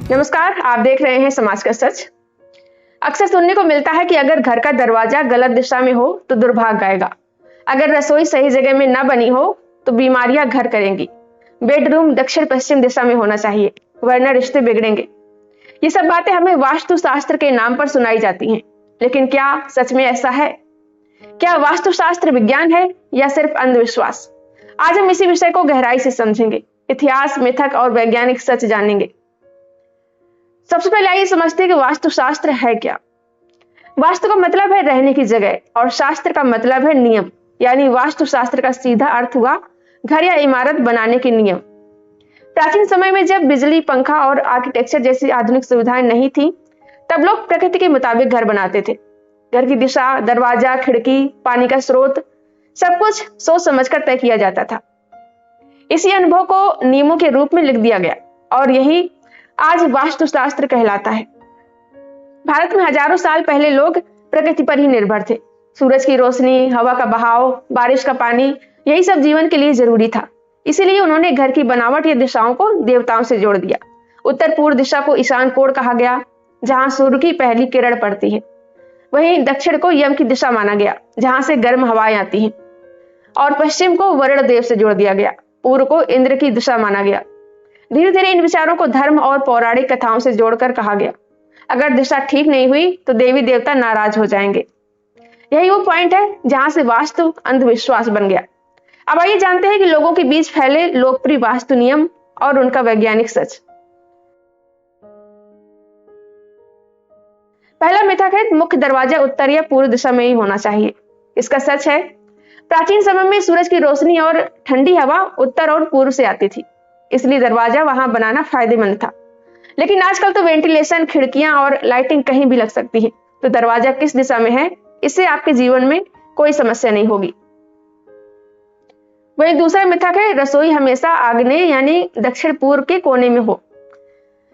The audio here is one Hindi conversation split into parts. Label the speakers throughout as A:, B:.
A: नमस्कार, आप देख रहे हैं समाज का सच। अक्सर सुनने को मिलता है कि अगर घर का दरवाजा गलत दिशा में हो तो दुर्भाग्य आएगा। अगर रसोई सही जगह में न बनी हो तो बीमारियां घर करेंगी। बेडरूम दक्षिण पश्चिम दिशा में होना चाहिए, वरना रिश्ते बिगड़ेंगे। ये सब बातें हमें वास्तुशास्त्र के नाम पर सुनाई जाती हैं, लेकिन क्या सच में ऐसा है? क्या वास्तुशास्त्र विज्ञान है या सिर्फ अंधविश्वास? आज हम इसी विषय को गहराई से समझेंगे, इतिहास, मिथक और वैज्ञानिक सच जानेंगे। सबसे पहले आइए समझते हैं कि वास्तुशास्त्र है क्या। वास्तु का मतलब है रहने की जगह और शास्त्र का मतलब है नियम, यानी वास्तुशास्त्र का सीधा अर्थ हुआ घर या इमारत बनाने के नियम। प्राचीन समय में जब बिजली, पंखा और आर्किटेक्चर जैसी आधुनिक सुविधाएं नहीं थी, तब लोग प्रकृति के मुताबिक घर बनाते थे। घर की दिशा, दरवाजा, खिड़की, पानी का स्रोत, सब कुछ सोच समझकर तय किया जाता था। इसी अनुभव को नियमों के रूप में लिख दिया गया और यही आज वास्तुशास्त्र कहलाता है। भारत में हजारों साल पहले लोग प्रकृति पर ही निर्भर थे। सूरज की रोशनी, हवा का बहाव, बारिश का पानी, यही सब जीवन के लिए जरूरी था। इसीलिए उन्होंने घर की बनावट या दिशाओं को देवताओं से जोड़ दिया। उत्तर पूर्व दिशा को ईशान कोण कहा गया, जहां सूर्य की पहली किरण पड़ती है। वहीं दक्षिण को यम की दिशा माना गया, जहां से गर्म हवाएं आती हैं। और पश्चिम को वरुण देव से जोड़ दिया गया। पूर्व को इंद्र की दिशा माना गया। धीरे धीरे इन विचारों को धर्म और पौराणिक कथाओं से जोड़कर कहा गया। अगर दिशा ठीक नहीं हुई तो देवी देवता नाराज हो जाएंगे। यही वो पॉइंट है जहां से वास्तु अंधविश्वास बन गया। अब आइए जानते हैं कि लोगों के बीच फैले लोकप्रिय वास्तु नियम और उनका वैज्ञानिक सच। पहला मिथक है मुख्य दरवाजा उत्तर या पूर्व दिशा में ही होना चाहिए। इसका सच है, प्राचीन समय में सूरज की रोशनी और ठंडी हवा उत्तर और पूर्व से आती थी, इसलिए दरवाजा वहां बनाना फायदेमंद था। लेकिन आजकल तो वेंटिलेशन, खिड़कियां और लाइटिंग कहीं भी लग सकती है, तो दरवाजा किस दिशा में है, इससे आपके जीवन में कोई समस्या नहीं होगी। वहीं दूसरा मिथक है रसोई हमेशा आग्नेय यानी दक्षिण पूर्व के कोने में हो।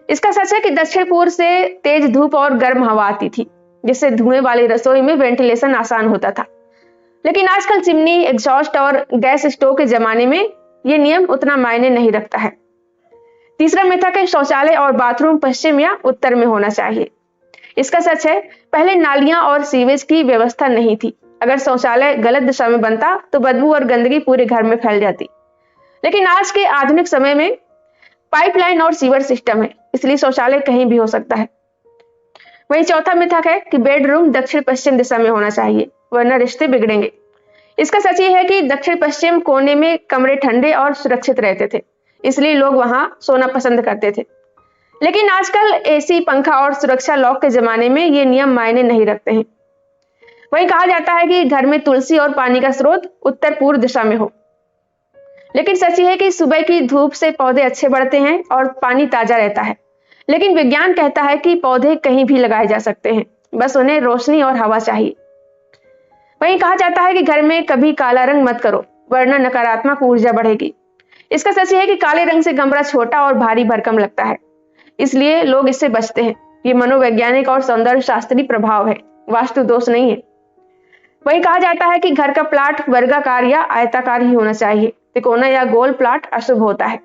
A: इसका सच है कि दक्षिण पूर्व से तेज धूप और गर्म हवा आती थी, जिससे धुएं वाली रसोई में वेंटिलेशन आसान होता था। लेकिन आजकल चिमनी, एग्जॉस्ट और गैस स्टोव के जमाने में यह नियम उतना मायने नहीं रखता है। तीसरा मिथक है शौचालय और बाथरूम पश्चिम या उत्तर में होना चाहिए। इसका सच है, पहले नालियां और सीवेज की व्यवस्था नहीं थी। अगर शौचालय गलत दिशा में बनता तो बदबू और गंदगी पूरे घर में फैल जाती। लेकिन आज के आधुनिक समय में पाइपलाइन और सीवर सिस्टम है, इसलिए शौचालय कहीं भी हो सकता है। वहीं चौथा मिथक है कि बेडरूम दक्षिण पश्चिम दिशा में होना चाहिए, वरना रिश्ते बिगड़ेंगे। इसका सच ये है कि दक्षिण पश्चिम कोने में कमरे ठंडे और सुरक्षित रहते थे, इसलिए लोग वहां सोना पसंद करते थे। लेकिन आजकल एसी, पंखा और सुरक्षा लॉक के जमाने में ये नियम मायने नहीं रखते हैं। वहीं कहा जाता है कि घर में तुलसी और पानी का स्रोत उत्तर पूर्व दिशा में हो। लेकिन सच ये है कि सुबह की धूप से पौधे अच्छे बढ़ते हैं और पानी ताजा रहता है। लेकिन विज्ञान कहता है कि पौधे कहीं भी लगाए जा सकते हैं, बस उन्हें रोशनी और हवा चाहिए। वहीं कहा जाता है कि घर में कभी काला रंग मत करो, वरना नकारात्मक ऊर्जा बढ़ेगी। इसका सच है कि काले रंग से कमरा छोटा और भारी भरकम लगता है, इसलिए लोग इससे बचते हैं। ये मनोवैज्ञानिक और सौंदर्य शास्त्रीय प्रभाव है, वास्तु दोष नहीं है। वहीं कहा जाता है कि घर का प्लाट वर्गाकार या आयताकार ही होना चाहिए, तिकोना या गोल प्लाट अशुभ होता है।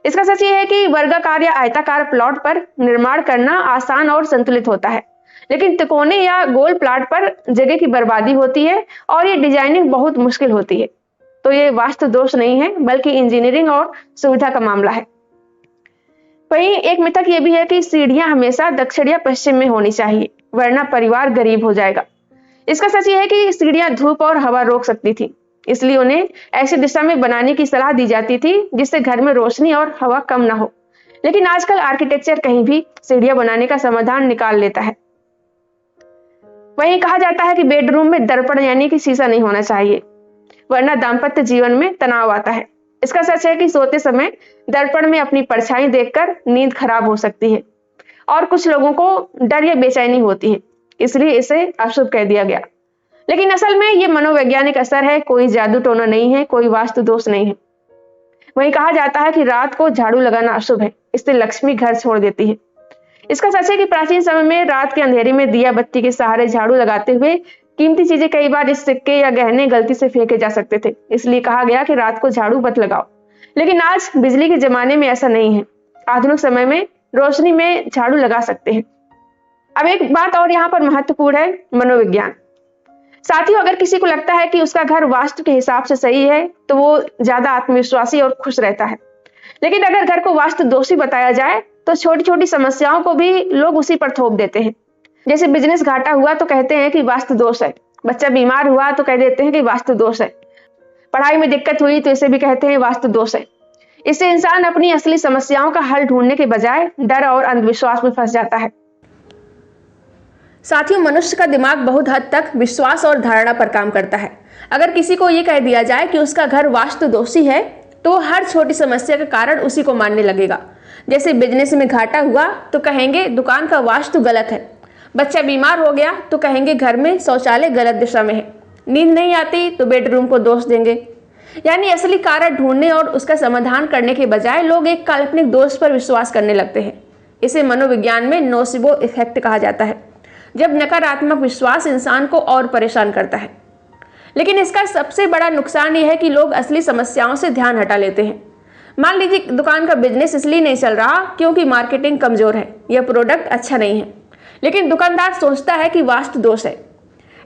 A: इसका सच ये है कि वर्गाकार या आयताकार प्लॉट पर निर्माण करना आसान और संतुलित होता है, लेकिन तिकोने या गोल प्लाट पर जगह की बर्बादी होती है और ये डिजाइनिंग बहुत मुश्किल होती है। तो ये वास्तु दोष नहीं है, बल्कि इंजीनियरिंग और सुविधा का मामला है। वहीं एक मिथक ये भी है कि सीढ़ियां हमेशा दक्षिण या पश्चिम में होनी चाहिए, वरना परिवार गरीब हो जाएगा। इसका सच ये है कि सीढ़ियां धूप और हवा रोक सकती थी, इसलिए उन्हें ऐसी दिशा में बनाने की सलाह दी जाती थी जिससे घर में रोशनी और हवा कम ना हो। लेकिन आजकल आर्किटेक्चर कहीं भी सीढ़ियां बनाने का समाधान निकाल लेता है। वहीं कहा जाता है कि बेडरूम में दर्पण यानी कि शीशा नहीं होना चाहिए, वरना दाम्पत्य जीवन में तनाव आता है। इसका सच है कि सोते समय दर्पण में अपनी परछाई देखकर नींद खराब हो सकती है और कुछ लोगों को डर या बेचैनी होती है, इसलिए इसे अशुभ कह दिया गया। लेकिन असल में ये मनोवैज्ञानिक असर है, कोई जादू टोना नहीं है, कोई वास्तु दोष नहीं है। वहीं कहा जाता है कि रात को झाड़ू लगाना अशुभ है, इससे लक्ष्मी घर छोड़ देती है। इसका सच है कि प्राचीन समय में रात के अंधेरे में दिया बत्ती के सहारे झाड़ू लगाते हुए कीमती चीजें, कई बार इस सिक्के या गहने गलती से फेंके जा सकते थे, इसलिए कहा गया कि रात को झाड़ू मत लगाओ। लेकिन आज बिजली के जमाने में ऐसा नहीं है। आधुनिक समय में रोशनी में झाड़ू लगा सकते हैं। अब एक बात और यहाँ पर महत्वपूर्ण है, मनोविज्ञान। साथियों, अगर किसी को लगता है कि उसका घर वास्तु के हिसाब से सही है तो वो ज्यादा आत्मविश्वासी और खुश रहता है। लेकिन अगर घर को वास्तु दोषी बताया जाए तो छोटी छोटी समस्याओं को भी लोग उसी पर थोप देते हैं। जैसे बिजनेस घाटा हुआ तो कहते हैं कि वास्तु दोष है, बच्चा बीमार हुआ तो कह देते हैं कि वास्तु दोष है, पढ़ाई में दिक्कत हुई तो इसे भी कहते हैं वास्तु दोष है। इससे इंसान अपनी असली समस्याओं का हल ढूंढने के बजाय डर और अंधविश्वास में फंस जाता है। साथियों, मनुष्य का दिमाग बहुत हद तक विश्वास और धारणा पर काम करता है। अगर किसी को यह कह दिया जाए कि उसका घर वास्तु दोषी है तो हर छोटी समस्या का कारण उसी को मानने लगेगा। जैसे बिजनेस में घाटा हुआ तो कहेंगे दुकान का वास्तु गलत है, बच्चा बीमार हो गया तो कहेंगे घर में शौचालय गलत दिशा में है, नींद नहीं आती तो बेडरूम को दोष देंगे। यानी असली कारण ढूंढने और उसका समाधान करने के बजाय लोग एक काल्पनिक दोष पर विश्वास करने लगते हैं। इसे मनोविज्ञान में नोसिबो इफेक्ट कहा जाता है, जब नकारात्मक विश्वास इंसान को और परेशान करता है। लेकिन इसका सबसे बड़ा नुकसान यह है कि लोग असली समस्याओं से ध्यान हटा लेते हैं। मान लीजिए दुकान का बिजनेस इसलिए नहीं चल रहा क्योंकि मार्केटिंग कमजोर है या प्रोडक्ट अच्छा नहीं है, लेकिन दुकानदार सोचता है कि वास्तु दोष है।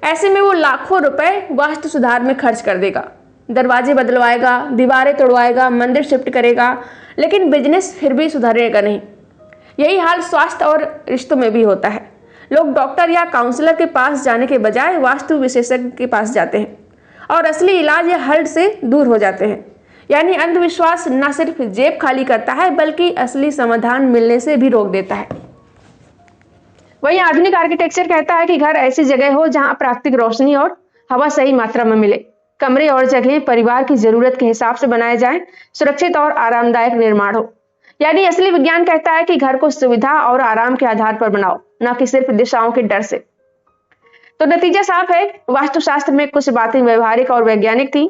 A: ऐसे में वो लाखों रुपए वास्तु सुधार में खर्च कर देगा, दरवाजे बदलवाएगा, दीवारें तोड़वाएगा, मंदिर शिफ्ट करेगा, लेकिन बिजनेस फिर भी सुधरेगा नहीं। यही हाल स्वास्थ्य और रिश्तों में भी होता है। लोग डॉक्टर या काउंसलर के पास जाने के बजाय वास्तु विशेषज्ञ के पास जाते हैं और असली इलाज या हल से दूर हो जाते हैं। यानी अंधविश्वास न सिर्फ जेब खाली करता है बल्कि असली समाधान मिलने से भी रोक देता है। वहीं आधुनिक आर्किटेक्चर कहता है कि घर ऐसी जगह हो जहां प्राकृतिक रोशनी और हवा सही मात्रा में मिले। कमरे और जगह परिवार की जरूरत के हिसाब से बनाए जाएं, सुरक्षित और आरामदायक निर्माण हो। यानी असली विज्ञान कहता है कि घर को सुविधा और आराम के आधार पर बनाओ, न कि सिर्फ दिशाओं के डर से। तो नतीजा साफ है, वास्तुशास्त्र में कुछ बातें व्यवहारिक और वैज्ञानिक थी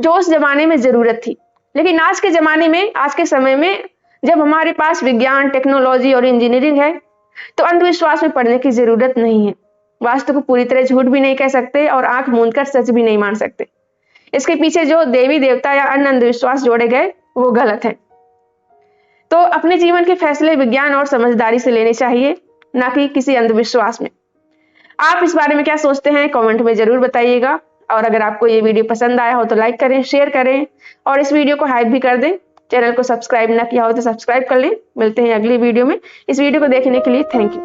A: जो उस जमाने में जरूरत थी। लेकिन आज के जमाने में, आज के समय में जब हमारे पास विज्ञान, टेक्नोलॉजी और इंजीनियरिंग है तो अंधविश्वास में पड़ने की जरूरत नहीं है। वास्तु को पूरी तरह झूठ भी नहीं कह सकते और आंख मूंदकर सच भी नहीं मान सकते। इसके पीछे जो देवी देवता या अन्य अंधविश्वास जोड़े गए वो गलत है। तो अपने जीवन के फैसले विज्ञान और समझदारी से लेने चाहिए, ना कि किसी अंधविश्वास में। आप इस बारे में क्या सोचते हैं कमेंट में जरूर बताइएगा। और अगर आपको ये वीडियो पसंद आया हो तो लाइक करें, शेयर करें और इस वीडियो को हाइप भी कर दें। चैनल को सब्सक्राइब ना किया हो तो सब्सक्राइब कर लें। मिलते हैं अगली वीडियो में। इस वीडियो को देखने के लिए थैंक यू।